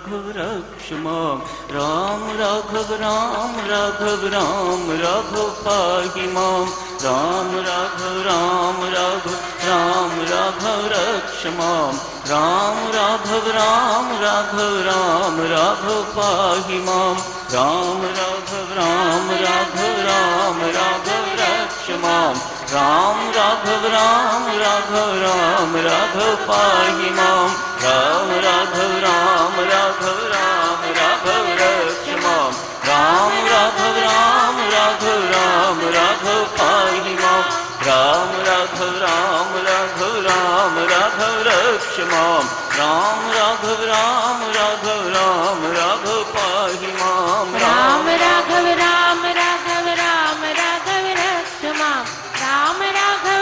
राघव रक्ष मां राम राघव राघव पाहि मां राम राघव राघव रक्ष मां राम राघव राघव पाहि मां राम राघव राघव रक्ष मां राम राघव राघव पाहि मां राम राघव राघव रक्ष मां राम राघव राघव पाहि मां राम राघव राघव रक्ष मां राम राघव राघव पाहि मां राम राघव रक्ष मां राम राघव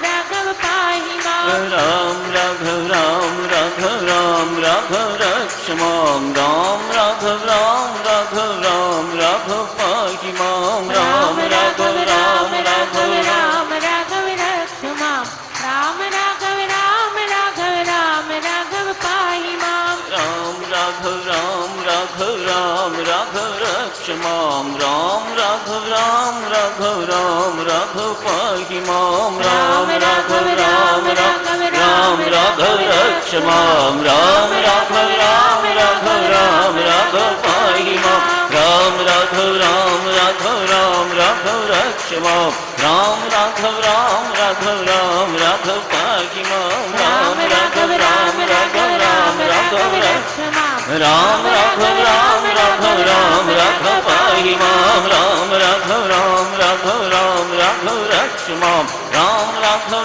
राघव पाहि मां राम राघव राघव रक्ष मां राम राघव राघव पाहि मां राम राघव राघव रक्ष मां राम राघव राघव पाहि मां राम राघव राघव रक्ष मां राम राघव राघव पाहि मां राम राघव राघव रक्ष मां राम राघव राघव पाहि मां राम राघव राघव रक्ष मां राम राघव राघव पाहि मां राम राघव रक्ष मां राम राघव राघव पाहि मां राम राघव राघव रक्ष मां राम राघव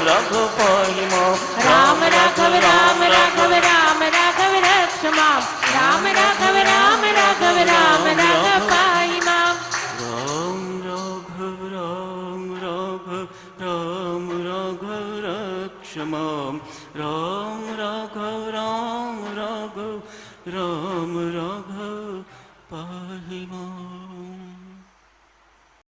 राघव पाहि मां राम राघव रक्ष मां राम राघव पाहि मां राम राघव रक्ष मां राम राघव राघव पाहि मां।